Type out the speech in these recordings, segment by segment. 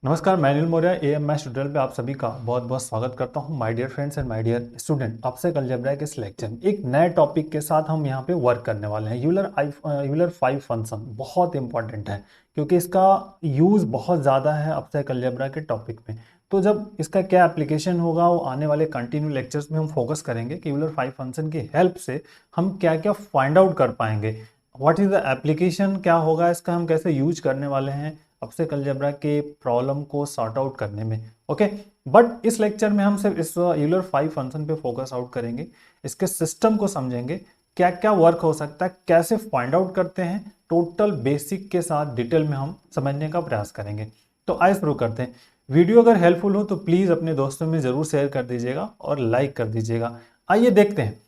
नमस्कार, मैं Anil Maurya AM maths tutorial पे आप सभी का बहुत बहुत स्वागत करता हूं। My dear friends and my dear student, आपसे अलजेब्रा के सिलेक्शन एक नए टॉपिक के साथ हम यहां पे वर्क करने वाले हैं। यूलर 5 फंक्शन बहुत इंपॉर्टेंट है क्योंकि इसका यूज़ बहुत ज़्यादा है आपसे अलजेब्रा के टॉपिक में। तो जब इसका क्या एप्लीकेशन होगा वो आने वाले कंटिन्यू लेक्चर्स में हम फोकस करेंगे कि यूलर 5 फंक्शन की हेल्प से हम क्या क्या फाइंड आउट कर पाएंगे, व्हाट इज़ द एप्लीकेशन, क्या होगा इसका, हम कैसे यूज करने वाले हैं ऑब्जेक्ट अलजेब्रा के प्रॉब्लम को सॉर्ट आउट करने में। ओके, बट इस लेक्चर में हम सिर्फ इस यूलर 5 फंक्शन पे फोकस आउट करेंगे, इसके सिस्टम को समझेंगे, क्या क्या वर्क हो सकता है, कैसे फाइंड आउट करते हैं, टोटल बेसिक के साथ डिटेल में हम समझने का प्रयास करेंगे। तो आइए शुरू करते हैं। वीडियो अगर हेल्पफुल हो तो प्लीज़ अपने दोस्तों में ज़रूर शेयर कर दीजिएगा और लाइक कर दीजिएगा। आइए देखते हैं।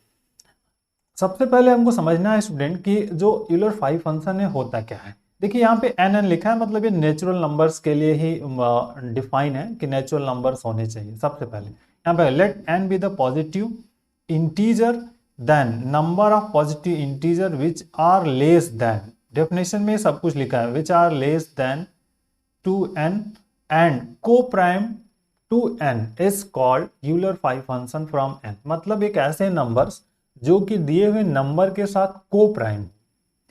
सबसे पहले हमको समझना है स्टूडेंट कि जो यूलर 5 फंक्शन है होता क्या है। देखिए यहाँ पे एन लिखा है, मतलब ये नेचुरल नंबर्स के लिए ही डिफाइन है कि नेचुरल नंबर्स होने चाहिए। सबसे पहले यहाँ पे let N be the positive integer then number of positive integer which are less than, definition में सब कुछ लिखा है, which are less than 2n and coprime 2n is called Euler 5 function from n। मतलब एक ऐसे numbers जो कि दिए हुए नंबर के साथ को प्राइम,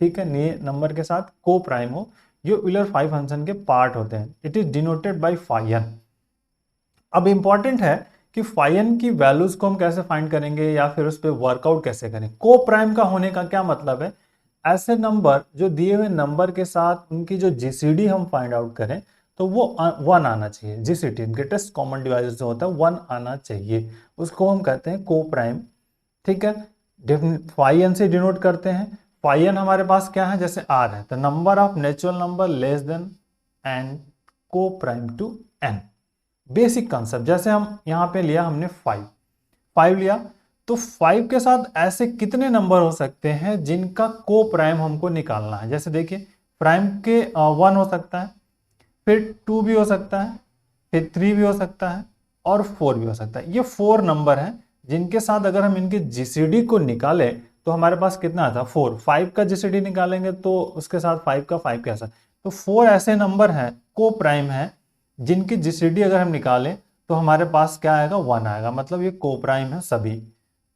ठीक है, नंबर के साथ को प्राइम हो, जो यूलर 5 फंक्शन के पार्ट होते हैं। It is denoted by fine. अब इंपॉर्टेंट है कि फाइन की वैल्यूज को हम कैसे फाइंड करेंगे या फिर उस पर वर्कआउट कैसे करें। को प्राइम का होने का क्या मतलब है, ऐसे नंबर जो दिए हुए नंबर के साथ उनकी जो जीसीडी हम फाइंड आउट करें तो वो 1 आना चाहिए। जीसीडी ग्रेटेस्ट कॉमन डिवाइजर जो होता है 1 आना चाहिए, उसको हम कहते हैं को प्राइम। ठीक है, फाइन से डिनोट करते हैं। फाइन हमारे पास क्या है, जैसे आर है तो number of natural number less than N coprime to N. Basic concept, जैसे हम यहाँ पे लिया हमने 5 लिया तो 5 के साथ ऐसे कितने नंबर हो सकते हैं जिनका को प्राइम हमको निकालना है। जैसे देखिए प्राइम के 1 हो सकता है, फिर 2 भी हो सकता है, फिर 3 भी हो सकता है और 4 भी हो सकता है। ये 4 नंबर हैं जिनके साथ अगर हम इनके जीसीडी को निकालें तो हमारे पास कितना आता है 4। 5 का जीसीडी निकालेंगे तो उसके साथ 5 का 5 के साथ, तो 4 ऐसे नंबर हैं को प्राइम है जिनकी जीसीडी अगर हम निकालें तो हमारे पास क्या आएगा 1 आएगा, मतलब ये को प्राइम है सभी।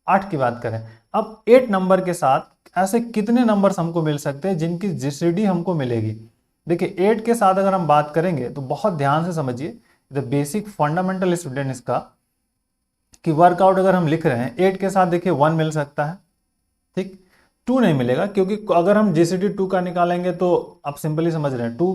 8 की बात करें, अब 8 नंबर के साथ ऐसे कितने नंबर्स हमको मिल सकते हैं जिनकी जीसीडी हमको मिलेगी। देखिए 8 के साथ अगर हम बात करेंगे तो बहुत ध्यान से समझिए, द बेसिक फंडामेंटल स्टूडेंट इसका कि वर्कआउट अगर हम लिख रहे हैं 8 के साथ देखिए 1 मिल सकता है, ठीक, 2 नहीं मिलेगा क्योंकि अगर हम जीसीडी 2 का निकालेंगे तो आप सिंपली समझ रहे हैं 2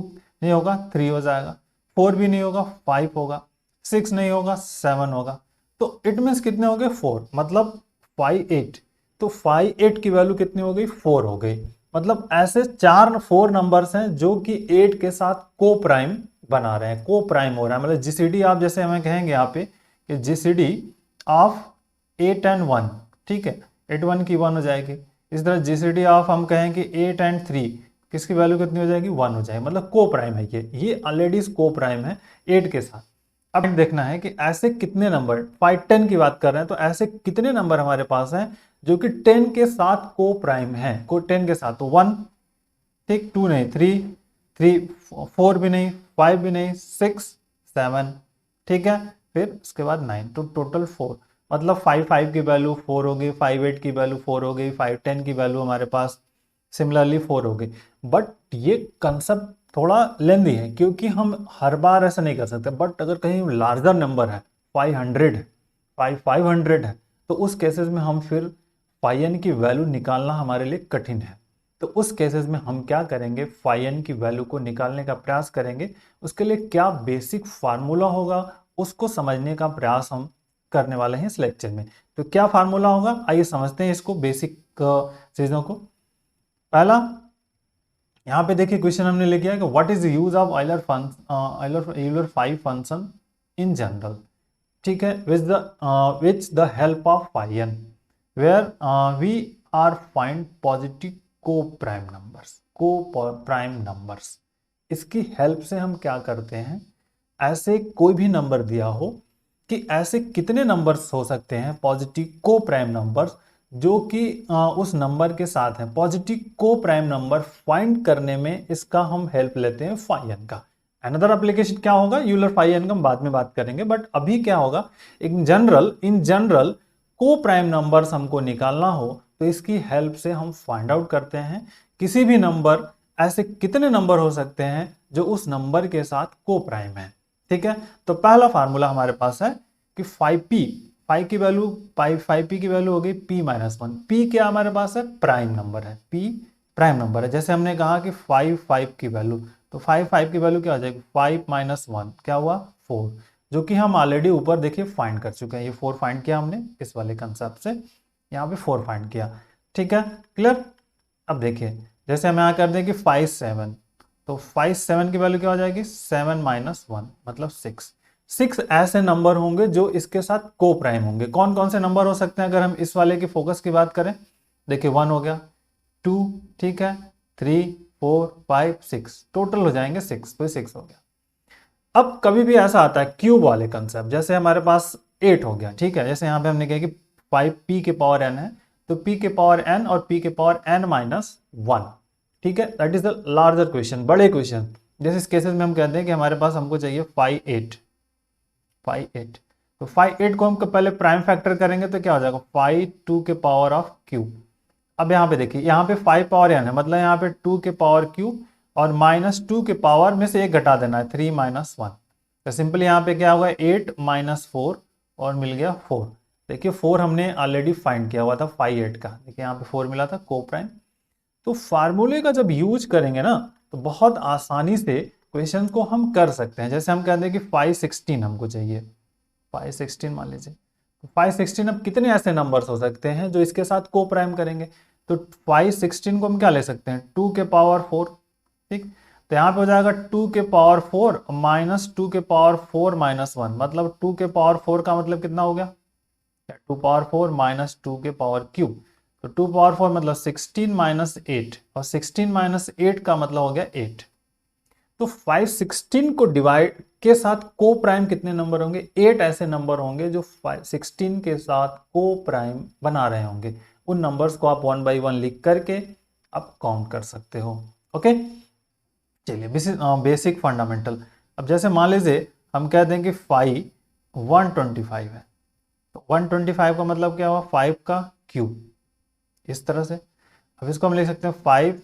नहीं होगा 3 हो जाएगा, 4 भी नहीं होगा 5 होगा, 6 नहीं होगा 7 होगा, तो इट मीन्स कितने हो गए 4, मतलब 5 8, तो 5 8 की वैल्यू कितनी हो गई 4 हो गई। मतलब ऐसे 4 नंबर्स हैं जो कि 8 के साथ को प्राइम बना रहे हैं, को प्राइम हो रहा है। मतलब जीसीडी आप जैसे हमें कहेंगे यहाँ पे कि जीसीडी ऑफ 8 एंड 1, ठीक है, 8 1 की 1 हो जाएगी। इस तरह जीसीडी ऑफ हम कहें कि 8 एंड 3, किसकी वैल्यू कितनी हो जाएगी 1 हो जाएगी, मतलब को प्राइम है ये ऑलरेडी को प्राइम है 8 के साथ। अब देखना है कि ऐसे कितने नंबर, 5 10 की बात कर रहे हैं तो ऐसे कितने नंबर हमारे पास हैं जो कि 10 के साथ को प्राइम है, को 10 के साथ, तो 1, ठीक, 2 नहीं 3 4 भी नहीं, 5 भी नहीं, 6 7, ठीक है, फिर उसके बाद 9, तो टोटल 4, मतलब 5 5 की वैल्यू 4 हो गई, 5 8 की वैल्यू 4 हो गई, 5 10 की वैल्यू हमारे पास सिमिलरली 4 हो गई। बट ये कंसेप्ट थोड़ा लेंदी है क्योंकि हम हर बार ऐसा नहीं कर सकते, बट अगर कहीं लार्जर नंबर है 500 है, 500 है, तो उस केसेस में हम फिर फाइन की वैल्यू निकालना हमारे लिए कठिन है। तो उस केसेस में हम क्या करेंगे, फाइन की वैल्यू को निकालने का प्रयास करेंगे। उसके लिए क्या बेसिक फार्मूला होगा उसको समझने का प्रयास हम करने वाले हैं इस लेक्चर में। तो क्या फार्मूला होगा, आइए समझते हैं इसको, बेसिक चीजों को। पहला यहाँ पे देखिए क्वेश्चन हमने लिखा है कि what is the use of Euler 5 function in general, ठीक है, which the help of fine where we are find positive coprime numbers, coprime numbers. इसकी हेल्प से हम क्या करते हैं, ऐसे कोई भी नंबर दिया हो कि ऐसे कितने नंबर्स हो सकते हैं पॉजिटिव को प्राइम नंबर्स जो कि उस नंबर के साथ हैं, पॉजिटिव को प्राइम नंबर फाइंड करने में इसका हम हेल्प लेते हैं फाइन का। अनदर एप्लीकेशन क्या होगा, यूलर फाई एन का हम बाद में बात करेंगे, बट अभी क्या होगा, इन जनरल को प्राइम नंबर्स हमको निकालना हो तो इसकी हेल्प से हम फाइंड आउट करते हैं किसी भी नंबर, ऐसे कितने नंबर हो सकते हैं जो उस नंबर के साथ को प्राइम है। ठीक है, तो पहला फार्मूला हमारे पास है कि 5p, फाइव की वैल्यू 5p की वैल्यू हो गई p-1। p क्या हमारे पास है, प्राइम नंबर है, p प्राइम नंबर है। जैसे हमने कहा कि 5 की वैल्यू, तो 5 की वैल्यू क्या हो जाएगी, 5-1 क्या हुआ 4, जो कि हम ऑलरेडी ऊपर देखिए फाइंड कर चुके हैं। ये 4 फाइंड किया हमने इस वाले कंसेप्ट से, यहाँ पे 4 फाइंड किया। ठीक है, क्लियर। अब देखिए जैसे हम यहाँ कर दें कि 5-7, तो 5-7 की वैल्यू क्या हो जाएगी, 7-1 मतलब 6 ऐसे नंबर होंगे जो इसके साथ को प्राइम होंगे। कौन कौन से नंबर हो सकते हैं अगर हम इस वाले की फोकस की बात करें, देखिए 1 हो गया, 2, ठीक है, 3, 4, 5, 6, टोटल हो जाएंगे 6, तो 6 हो गया। अब कभी भी ऐसा आता है क्यूब वाले कंसेप्ट, जैसे हमारे पास 8 हो गया, ठीक है, जैसे यहाँ पे हमने कहा कि 5p के पावर n है, तो p के पावर n और p के पावर n-1, ठीक है, that is the larger question, बड़े क्वेश्चन। जैसे इस केसेस में हम कहते हैं कि हमारे पास हमको चाहिए 5-8, तो 5-8 को हम पहले प्राइम फैक्टर करेंगे तो क्या हो जाएगा, 5 के पावर ऑफ क्यूब। अब यहाँ पे देखिए, यहाँ पे 5 पावर n है, मतलब यहाँ पे 2 के पावर क्यूब और -2 के पावर में से एक घटा देना है, 3-1, तो सिंपली यहाँ पे क्या होगा, 8-4 और मिल गया 4। देखिए 4 हमने ऑलरेडी फाइंड किया हुआ था 5-8 का, देखिए यहाँ पे 4 मिला था को प्राइम। तो फार्मूले का जब यूज करेंगे ना तो बहुत आसानी से क्वेश्चन को हम कर सकते हैं। जैसे हम कहते हैं कि 516 हमको चाहिए, 516 मान लीजिए, तो 516 अब कितने ऐसे नंबर्स हो सकते हैं जो इसके साथ को प्राइम करेंगे, तो 516 को हम क्या ले सकते हैं, 2 के पावर 4, ठीक, तो यहाँ पे हो जाएगा 2 के पावर 4 -2 के पावर 4-1, मतलब 2 के पावर 4 का मतलब कितना हो गया, 2 पावर 4 -2 के पावर क्यूब, तो 2 पावर 4 मतलब 16-8, और 16-8 का मतलब हो गया 8। तो 516 को डिवाइड के साथ को प्राइम कितने नंबर होंगे, 8 ऐसे नंबर होंगे जो 516 के साथ को प्राइम बना रहे होंगे। उन नंबर्स को आप 1 बाई 1 लिख करके आप काउंट कर सकते हो। ओके, चलिए बेसिक फंडामेंटल। अब जैसे मान लीजिए हम कह दें कि 125 है, तो 125 का मतलब क्या हुआ, 5 का क्यूब, इस तरह से। अब इसको हम लिख सकते हैं 5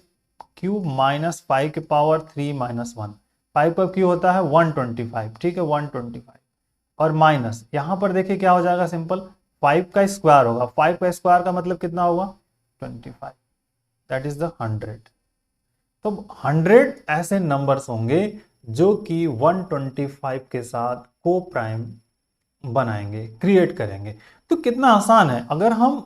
क्यूब -5 के पावर 3-1, 5 का क्यूब होता है 125, ठीक है, 125, और माइनस यहाँ पर देखिए क्या हो जाएगा, सिंपल 5 का स्क्वायर होगा, 5 का स्क्वायर का मतलब कितना होगा, 25, दैट इज द 100। तो 100 ऐसे नंबर्स होंगे जो कि 125 के साथ को प्राइम बनाएंगे, क्रिएट करेंगे। तो कितना आसान है, अगर हम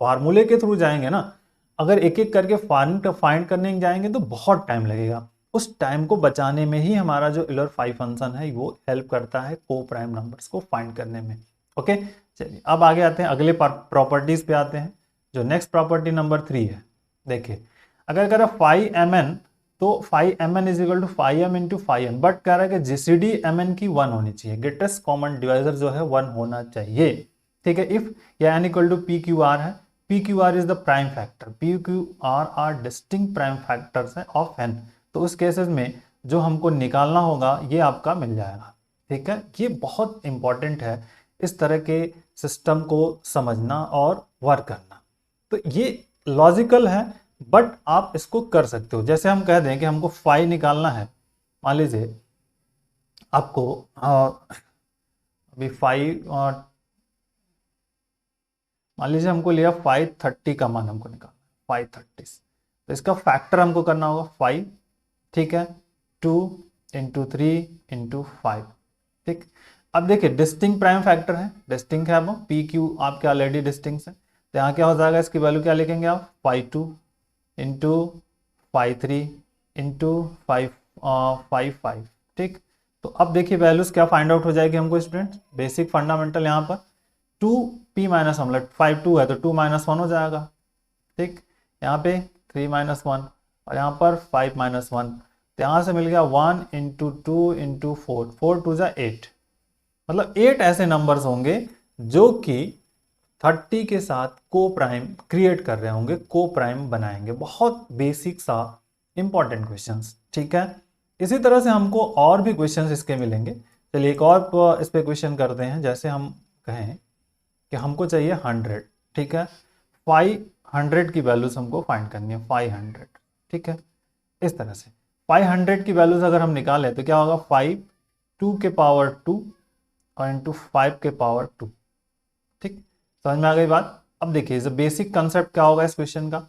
फार्मूले के थ्रू जाएंगे ना, अगर एक एक करके फाइंड करने जाएंगे तो बहुत टाइम लगेगा। उस टाइम को बचाने में ही हमारा जो यूलर फाई फंक्शन है वो हेल्प करता है को प्राइम नंबर्स को फाइंड करने में। ओके, चलिए अब आगे आते हैं, अगले प्रॉपर्टीज पे आते हैं, जो नेक्स्ट प्रॉपर्टी नंबर 3 है। देखिए अगर कह रहा है 5mn, तो 5mn is equal to 5m into 5n, but कह रहा है कि जीसीडी mn की 1 होनी चाहिए, ग्रेटेस्ट कॉमन डिवाइजर जो है 1 होना चाहिए। ठीक है, इफ या n equal to P Q R है, P Q R is the prime factor, P Q R distinct prime factors है ऑफ n, तो उस केसेस में जो हमको निकालना होगा ये आपका मिल जाएगा। ठीक है, ये बहुत इंपॉर्टेंट है इस तरह के सिस्टम को समझना और वर्क करना। तो ये लॉजिकल है, बट आप इसको कर सकते हो। जैसे हम कह दें कि हमको 5 निकालना है, मान लीजिए आपको अभी 5, मान लीजिए हमको लिया 530 का मान हमको निकालना, 530, तो इसका फैक्टर हमको करना होगा 5, ठीक है, 2 इंटू 3 इंटू 5, ठीक। अब देखिए डिस्टिंक्ट प्राइम फैक्टर है, डिस्टिंक्ट है, वो पी क्यू आपके ऑलरेडी डिस्टिंक्ट है, तो यहाँ क्या हो जाएगा, इसकी वैल्यू क्या लिखेंगे आप, 5 2 इंटू 5 3 इंटू 5 ठीक। तो अब देखिए वैल्यूज क्या फाइंड आउट हो जाएगी हमको स्टूडेंट्स, बेसिक फंडामेंटल, यहाँ पर 2p माइनस ऑमलेट 5 2 है तो 2 - 1 हो जाएगा, ठीक, यहाँ पे 3 - 1 और यहाँ पर 5 - 1, तो यहाँ से मिल गया 1 इंटू 2 इंटू 4, 4 2 जा 8, मतलब 8 ऐसे नंबर्स होंगे जो कि 30 के साथ को प्राइम क्रिएट कर रहे होंगे, को प्राइम बनाएंगे। बहुत बेसिक सा इंपॉर्टेंट क्वेश्चंस, ठीक है। इसी तरह से हमको और भी क्वेश्चंस इसके मिलेंगे। चलिए एक और इस पे क्वेश्चन करते हैं। जैसे हम कहें कि हमको चाहिए 100, ठीक है, 500 की वैल्यूज हमको फाइंड करनी है, 500, ठीक है। इस तरह से 500 की वैल्यूज अगर हम निकालें तो क्या होगा, 5 2 के पावर 2 और इंटू 5 के पावर 2, ठीक, समझ में आ गई बात। अब देखिए बेसिक कंसेप्ट क्या होगा इस क्वेश्चन का।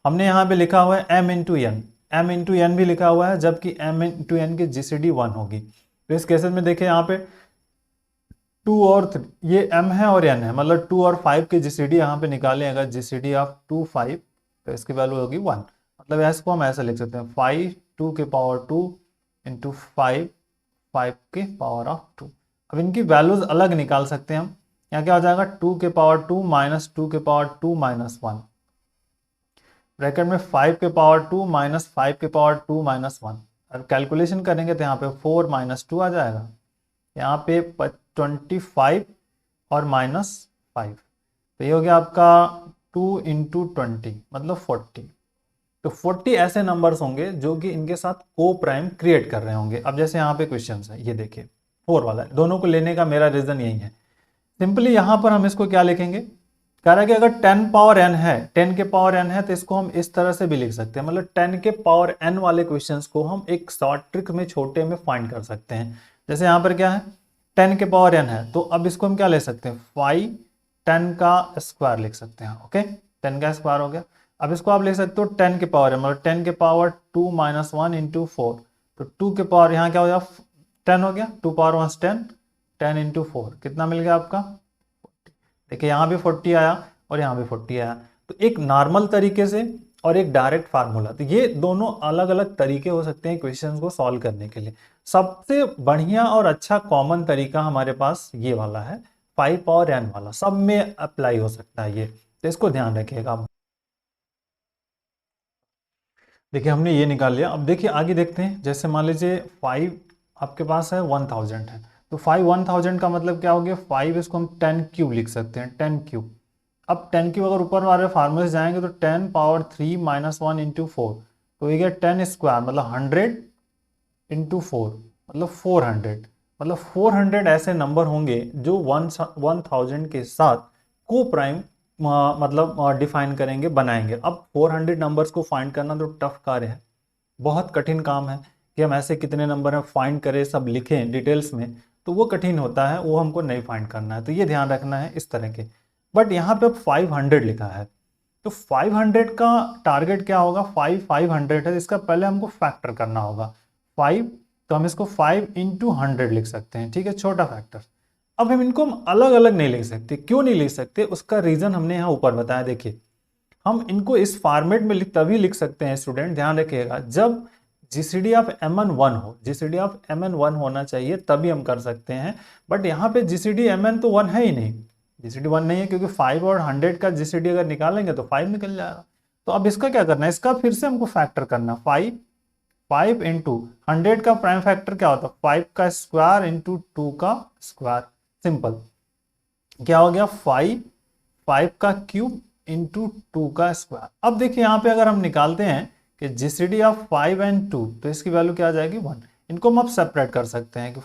हमने यहाँ पे लिखा हुआ है m into N, m into N भी लिखा हुआ है, जबकि m इंटू एन की GCD 1 होगी। तो इस केस में देखिए यहाँ पे 2 और 3, ये m है और n है, मतलब 2 और 5 की GCD यहाँ पे निकालें अगर, GCD ऑफ 2 5, तो इसकी वैल्यू होगी 1। मतलब इसको हम ऐसे लिख सकते हैं 5 2 के पावर 2 इंटू 5 5 के पावर ऑफ 2। अब इनकी वैल्यूज अलग निकाल सकते हैं हम। यहाँ क्या हो जाएगा, 2 के पावर 2 माइनस 2 के पावर 2 माइनस 1, ब्रैकेट में 5 के पावर 2 माइनस 5 के पावर 2 माइनस 1। अब कैलकुलेशन करेंगे तो यहाँ पे 4 माइनस 2 आ जाएगा, यहाँ पे 25 और माइनस 5, तो ये हो गया आपका 2 इंटू 20 मतलब 40। तो 40 ऐसे नंबर्स होंगे जो कि इनके साथ को प्राइम क्रिएट कर रहे होंगे। अब जैसे यहाँ पे क्वेश्चन है, ये देखिए 4 वाला है, दोनों को लेने का मेरा रीजन यही है। सिंपली यहाँ पर हम इसको क्या लिखेंगे, कह रहा है कि अगर 10 पावर n है, 10 के पावर n है, तो इसको हम इस तरह से भी लिख सकते हैं। मतलब 10 के पावर n वाले क्वेश्चंस को हम एक शॉर्ट ट्रिक में छोटे में फाइंड कर सकते हैं। जैसे यहाँ पर क्या है, 10 के पावर n है, तो अब इसको हम क्या ले सकते हैं, 5 10 का स्क्वायर लिख सकते हैं। ओके, 10 का स्क्वायर हो गया। अब इसको आप लिख सकते हो 10 के पावर n, मतलब 10 के पावर 2 माइनस 1 इंटू 4, तो 2 के पावर यहाँ क्या हो गया 10 हो गया, 2 पावर 1 10, 10 इंटू 4 कितना मिल गया आपका। देखिए यहाँ भी 40 आया और यहाँ भी 40 आया। तो एक नॉर्मल तरीके से और एक डायरेक्ट फार्मूला, तो ये दोनों अलग अलग तरीके हो सकते हैं क्वेश्चंस को सॉल्व करने के लिए। सबसे बढ़िया और अच्छा कॉमन तरीका हमारे पास ये वाला है, 5 पावर n वाला, सब में अप्लाई हो सकता है ये, तो इसको ध्यान रखिएगा आप। देखिए हमने ये निकाल लिया। अब देखिए आगे देखते हैं। जैसे मान लीजिए 5 आपके पास है, 1000 है, तो 5 1000 का मतलब क्या हो गया, 5 इसको हम 10 क्यूब लिख सकते हैं, 10 क्यूब। अब 10 क्यूब अगर ऊपर वाले फार्मूले से जाएंगे तो 10 पावर 3 माइनस 1 इंटू 4, तो ये गया 10 स्क्वायर, मतलब 100 इंटू 4 मतलब 400। मतलब 400 ऐसे नंबर होंगे जो 1000 के साथ को प्राइम मतलब डिफाइन करेंगे, बनाएंगे। अब 400 नंबर्स को फाइंड करना तो टफ कार्य है, बहुत कठिन काम है कि हम ऐसे कितने नंबर हैं फाइंड करें, सब लिखें डिटेल्स में, तो वो कठिन होता है, वो हमको नहीं फाइंड करना है। तो ये ध्यान रखना है इस तरह के। बट यहाँ पे अब 500 लिखा है, तो 500 का टारगेट क्या होगा, 500 है, इसका पहले हमको फैक्टर करना होगा 5, तो हम इसको 5 इंटू 100 लिख सकते हैं, ठीक है, छोटा फैक्टर। अब हम इनको हम अलग अलग नहीं लिख सकते, क्यों नहीं लिख सकते, उसका रीजन हमने यहाँ ऊपर बताया। देखिए हम इनको इस फॉर्मेट में तभी लिख सकते हैं स्टूडेंट, ध्यान रखिएगा, जब GCD ऑफ mn 1 हो, GCD ऑफ mn 1 होना चाहिए, तभी हम कर सकते हैं। बट यहाँ पे GCD mn तो 1 है ही नहीं, GCD 1 नहीं है, क्योंकि 5 और 100 का GCD अगर निकालेंगे तो 5 निकल जाएगा। तो अब इसका क्या करना है, इसका फिर से हमको फैक्टर करना, 5 इंटू 100 का प्राइम फैक्टर क्या होता है, 5 का स्क्वायर इंटू 2 का स्क्वायर, सिंपल। क्या हो गया 5 का क्यूब इंटू 2 का स्क्वायर। अब देखिए यहाँ पे अगर हम निकालते हैं कि GCD ऑफ 5 एंड 2, तो इसकी वैल्यू क्या आ जाएगी 1। इनको हम अब सेपरेट कर सकते हैं कि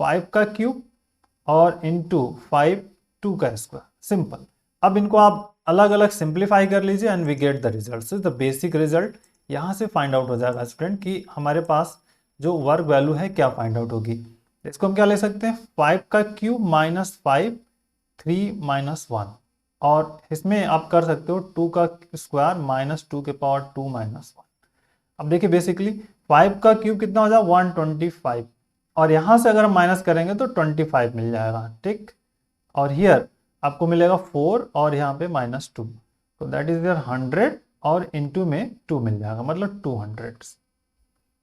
5 का क्यूब और इंटू 5 2 का स्क्वायर, सिंपल। अब इनको आप अलग अलग सिंप्लीफाई कर लीजिए and we get the result. The basic result यहाँ से फाइंड आउट हो जाएगा स्टूडेंट कि हमारे पास जो वर्क वैल्यू है क्या फाइंड आउट होगी। इसको हम क्या ले सकते हैं, 5 का क्यूब माइनस 5 3 माइनस 1, और इसमें आप कर सकते हो 2 का स्क्वायर माइनस 2 के पावर 2 माइनस 1। अब देखिए बेसिकली 5 का क्यूब कितना हो जाएगा 125, और यहां से अगर हम माइनस करेंगे तो 25 मिल जाएगा, ठीक। और हियर आपको मिलेगा 4 और यहाँ पे माइनस 2, तो दैट इज 100 और इंटू में 2 मिल जाएगा, मतलब 200।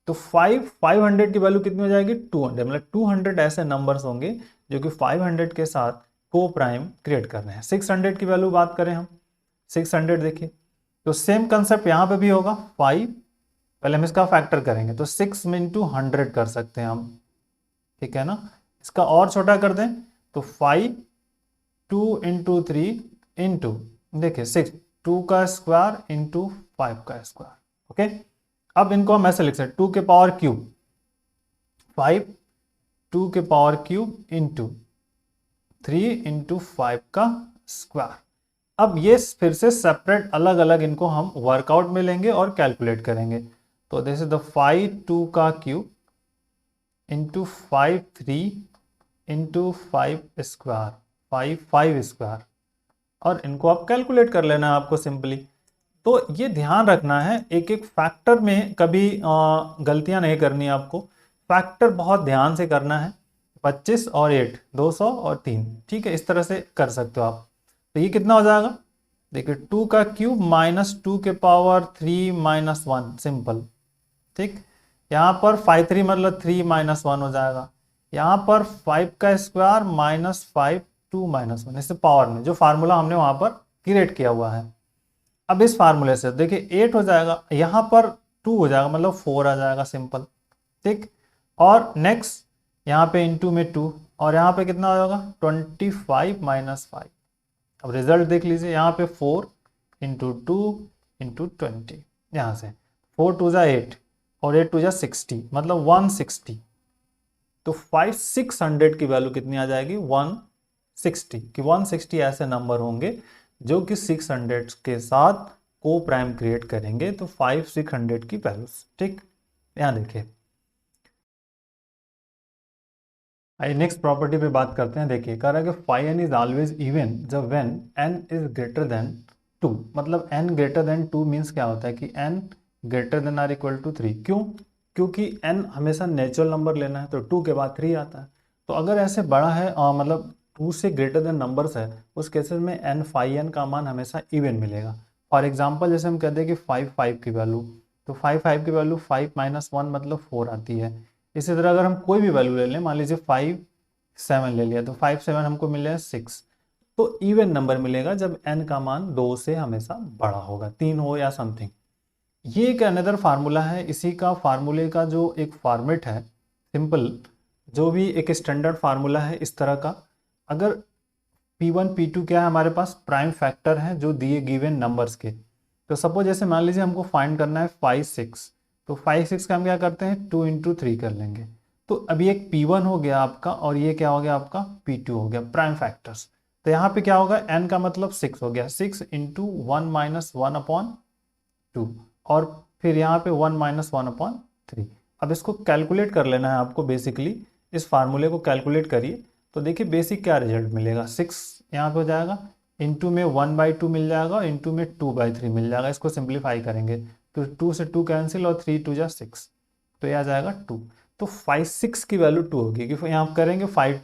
तो 500 की वैल्यू कितनी हो जाएगी 200, मतलब 200 ऐसे नंबर्स होंगे जो कि 500 के साथ को प्राइम क्रिएट कर रहे हैं। 600 की वैल्यू बात करें हम, 600 देखिए, तो सेम कंसेप्ट यहाँ पे भी होगा। 5 पहले हम इसका फैक्टर करेंगे, तो 6 इंटू 100 कर सकते हैं हम, ठीक है ना। इसका और छोटा कर दें तो 5 2 इंटू 3 इंटू देखिए 6, 2 का स्क्वायर इंटू 5 का स्क्वायर, ओके। अब इनको हम ऐसे लिख सकते 2 के पावर क्यूब 5 2 के पावर क्यूब इंटू 3 इंटू 5 का स्क्वायर। अब ये फिर से सेपरेट अलग अलग इनको हम वर्कआउट में लेंगे और कैलकुलेट करेंगे। तो दिस इज द 5 2 का cube into 5 3 into 5 square 5 5 square, और इनको आप कैलकुलेट कर लेना है आपको सिंपली। तो ये ध्यान रखना है, एक एक फैक्टर में कभी गलतियां नहीं करनी है आपको। फैक्टर बहुत ध्यान से करना है। 25 और 8 200 और 3, ठीक है, इस तरह से कर सकते हो आप। तो ये कितना हो जाएगा, देखिए 2 का क्यूब माइनस 2 के पावर 3 माइनस 1, सिंपल, ठीक। यहाँ पर 5 3 मतलब 3 माइनस 1 हो जाएगा। यहाँ पर 5 का स्क्वायर माइनस 5 2 माइनस 1, इससे पावर में जो फार्मूला हमने वहां पर क्रिएट किया हुआ है। अब इस फार्मूले से देखिए 8 हो जाएगा, यहाँ पर 2 हो जाएगा मतलब 4 आ जाएगा, सिंपल, ठीक। और नेक्स्ट यहाँ पे इंटू में 2, और यहाँ पे कितना हो जाएगा 25 माइनस 5। अब रिजल्ट देख लीजिए, यहाँ पे 4 इंटू 2 इंटू 20, यहाँ से 4 2 जा 8 और 8 2 जा 60 मतलब 160। तो 600 की वैल्यू कितनी आ जाएगी 160, कि 160 ऐसे नंबर होंगे जो कि 600 के साथ को प्राइम क्रिएट करेंगे। तो 600 की वैल्यूज, ठीक। यहाँ देखिए, आइए नेक्स्ट प्रॉपर्टी पे बात करते हैं। देखिए कह रहा है कि phi N is always even जब when N is greater than 2, मतलब एन ग्रेटर देन 2 मीन्स क्या होता है कि N greater than or equal to 3। क्यों, क्योंकि एन हमेशा नेचुरल नंबर लेना है, तो 2 के बाद 3 आता है। तो अगर ऐसे बड़ा है मतलब 2 से ग्रेटर देन नंबर्स है, उस केसेस में एन फाई एन का मान हमेशा इवन मिलेगा। फॉर एग्जाम्पल जैसे हम कहते हैं कि 5 5 की वैल्यू, तो 5 5 की वैल्यू 5 माइनस 1 मतलब 4 आती है। इसी तरह अगर हम कोई भी वैल्यू ले लें, मान लीजिए 5 7 ले लिया, तो 5 7 हमको मिलेगा 6। तो इवन नंबर मिलेगा जब n का मान 2 से हमेशा बड़ा होगा, 3 हो या समथिंग। ये एक अनदर फार्मूला है। इसी का फार्मूले का जो एक फॉर्मेट है सिंपल, जो भी एक स्टैंडर्ड फार्मूला है इस तरह का, अगर P1 P2 क्या है हमारे पास प्राइम फैक्टर है जो दिए गिवन नंबर्स के। तो सपोज जैसे मान लीजिए हमको फाइंड करना है 5 6, तो 5 6 का हम क्या करते हैं 2 इंटू 3 कर लेंगे। तो अभी एक P1 हो गया आपका, और ये क्या हो गया आपका P2 हो गया, प्राइम फैक्टर्स। तो यहाँ पे क्या होगा, n का मतलब 6 हो गया, 6 इंटू 1 माइनस 1 अपॉन 2, और फिर यहाँ पे 1 माइनस 1 अपॉन 3। अब इसको कैलकुलेट कर लेना है आपको, बेसिकली इस फार्मूले को कैलकुलेट करिए। तो देखिए बेसिक क्या रिजल्ट मिलेगा, 6 यहाँ पे हो जाएगा, इंटू में 1/2 मिल जाएगा, इंटू में 2/3 मिल जाएगा। इसको सिंप्लीफाई करेंगे तो 2 से 2 कैंसिल और 3 2 जा 6, तो यह आ जाएगा 2। तो 5 6 की वैल्यू 2 होगी, कि यहाँ करेंगे 5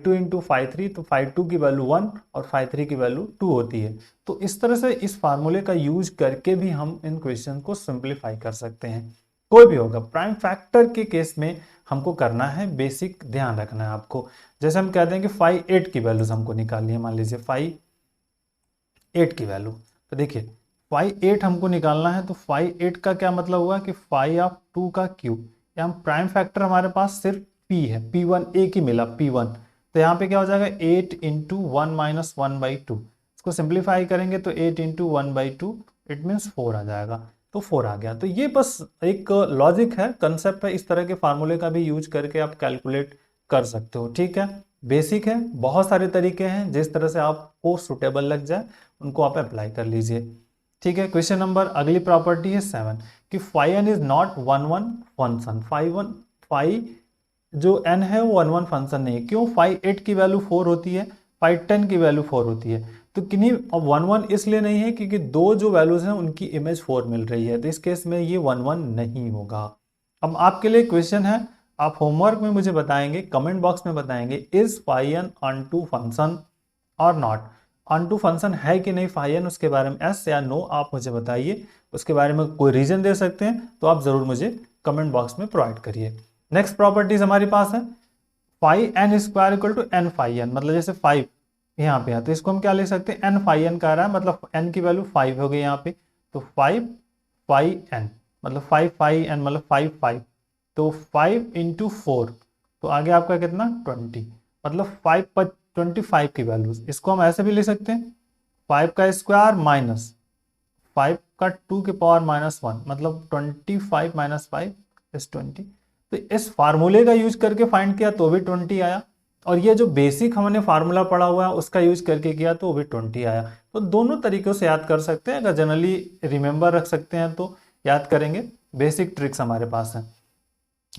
2 इंटू 5 3, तो 5 2 की वैल्यू 1 और 5 3 की वैल्यू 2 होती है। तो इस तरह से इस फार्मूले का यूज करके भी हम इन क्वेश्चन को सिंप्लीफाई कर सकते हैं। कोई भी होगा, प्राइम फैक्टर के केस में हमको करना है, बेसिक ध्यान रखना है आपको। जैसे हम कहते हैं कि 5 8 की वैल्यूज हमको निकालनी है, मान लीजिए 5 8 की वैल्यू। तो देखिए 5 8 हमको निकालना है, तो 5 8 का क्या मतलब हुआ कि 5 ऑफ 2 का क्यूब। यहाँ प्राइम फैक्टर हमारे पास सिर्फ p है, P1 एक ही मिला P1। तो यहाँ पे क्या हो जाएगा 8 इंटू 1 माइनस 1/2। इसको सिंप्लीफाई करेंगे तो 8 इंटू 1/2 इट मीन्स 4 आ जाएगा। तो 4 आ गया। तो ये बस एक लॉजिक है, कंसेप्ट है, इस तरह के फार्मूले का भी यूज करके आप कैलकुलेट कर सकते हो, ठीक है। बेसिक है, बहुत सारे तरीके हैं, जिस तरह से आपको सुटेबल लग जाए उनको आप अप्लाई कर लीजिए, ठीक है। क्वेश्चन नंबर अगली प्रॉपर्टी है 7, कि phi N is not 1 1 function. Phi जो n है वो 1 1 फंक्शन नहीं है। क्यों, फाई 8 की वैल्यू 4 होती है, फाई 10 की वैल्यू 4 होती है। तो किन्हीं अब 1 1 इसलिए नहीं है क्योंकि दो जो वैल्यूज हैं उनकी इमेज 4 मिल रही है, तो इस केस में ये 1 1 नहीं होगा। अब आपके लिए क्वेश्चन है, आप होमवर्क में मुझे बताएंगे, कमेंट बॉक्स में बताएंगे, is phi N onto function और नॉट। ऑनटू फंक्शन है कि नहीं फाई एन, उसके बारे में एस या नो आप मुझे बताइए। उसके बारे में कोई रीजन दे सकते हैं तो आप जरूर मुझे कमेंट बॉक्स में प्रोवाइड करिए। नेक्स्ट प्रॉपर्टीज हमारे पास है phi N square equal to N phi N. मतलब जैसे 5 यहाँ पे है तो इसको हम क्या लिख सकते हैं, एन फाई एन कह रहा है, मतलब एन की वैल्यू 5 हो गई यहाँ पे। तो 5 फाई एन मतलब 5 फाई एन मतलब 5 5, तो 5 इंटू 4, तो आगे आपका कितना 20, मतलब 5 25 की वैल्यूज। इसको हम ऐसे भी लिख सकते हैं 5 का स्क्वायर माइनस 5 का 2 के पावर -1 मतलब 25 - 5 इज 20। तो इस फार्मूले का यूज करके फाइंड किया तो भी 20 आया, और ये जो बेसिक हमने फार्मूला पढ़ा हुआ है उसका यूज करके किया तो भी 20 आया। तो दोनों तरीकों से याद कर सकते हैं, अगर जनरली रिमेंबर रख सकते हैं तो याद करेंगे। बेसिक ट्रिक्स हमारे पास है।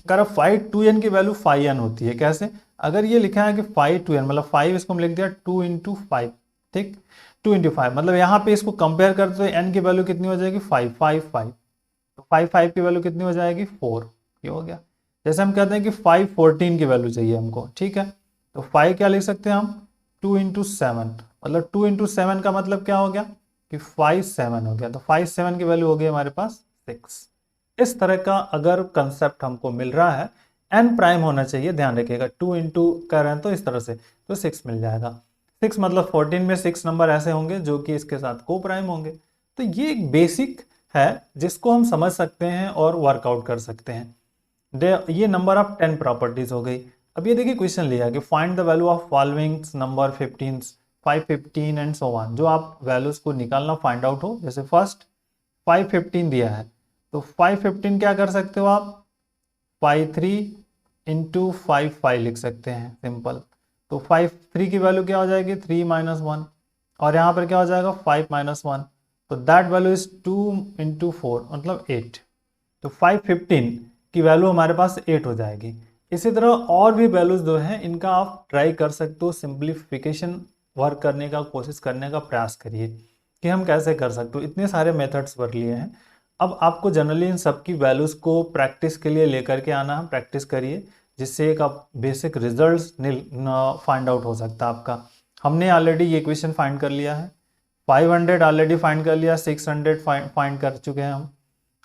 अगर 5 2n की वैल्यू 5n होती है, कैसे? अगर ये लिखा है कि 5 2n मतलब 5, इसको हम लिख दिया 2 × 5, ठीक, 2 × 5 मतलब यहाँ पे इसको कंपेयर करते तो n की वैल्यू कितनी हो जाएगी 5 5 5, तो 5 5 की वैल्यू कितनी हो जाएगी 4, ये हो गया। जैसे हम कहते हैं कि 5 14 की वैल्यू चाहिए हमको, ठीक है, तो 5 क्या लिख सकते हैं हम 2 × 7 मतलब 2 × 7 का मतलब क्या हो गया कि 5 7 हो गया, तो 5 7 की वैल्यू हो गई हमारे पास 6। इस तरह का अगर कंसेप्ट हमको मिल रहा है, n प्राइम होना चाहिए, ध्यान रखिएगा 2 इंटू कर रहे हैं तो इस तरह से, तो 6 मिल जाएगा। 6 मतलब 14 में 6 नंबर ऐसे होंगे जो कि इसके साथ को प्राइम होंगे। तो ये एक बेसिक है जिसको हम समझ सकते हैं और वर्कआउट कर सकते हैं। ये नंबर ऑफ 10 प्रॉपर्टीज हो गई। अब ये देखिए क्वेश्चन लिया कि find the value of following number 15 5 15 and so on, जो आप वैल्यूज को निकालना फाइंड आउट हो। जैसे फर्स्ट 5 15 दिया है, तो 5 15 क्या कर सकते हो आप 5 3 × 5 5 लिख सकते हैं, सिंपल। तो 5 3 की वैल्यू क्या हो जाएगी 3 - 1, और यहाँ पर क्या हो जाएगा 5 - 1, तो दैट वैल्यू इज 2 × 4 मतलब 8। तो 5 15 की वैल्यू हमारे पास 8 हो जाएगी। इसी तरह और भी वैल्यूज जो हैं इनका आप ट्राई कर सकते हो, सिंप्लीफिकेशन वर्क करने का कोशिश करने का प्रयास करिए कि हम कैसे कर सकते हो। इतने सारे मेथड्स पर लिए हैं, अब आपको जनरली इन सब की वैल्यूज को प्रैक्टिस के लिए लेकर के आना है, प्रैक्टिस करिए, जिससे एक आप बेसिक रिजल्ट्स फाइंड आउट हो सकता है आपका। हमने ऑलरेडी ये क्वेश्चन फाइंड कर लिया है, 500 ऑलरेडी फाइंड कर लिया, 600 फाइंड कर चुके हैं हम,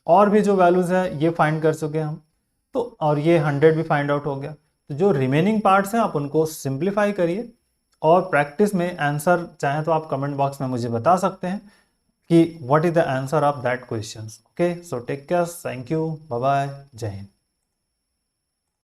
और भी जो वैल्यूज है ये फाइंड कर चुके हैं हम, तो और ये 100 भी फाइंड आउट हो गया। तो जो रिमेनिंग पार्ट्स हैं आप उनको सिंप्लीफाई करिए, और प्रैक्टिस में आंसर चाहे तो आप कमेंट बॉक्स में मुझे बता सकते हैं कि what is the answer of that question. Okay, so take care, thank you, bye bye, जय हिंद।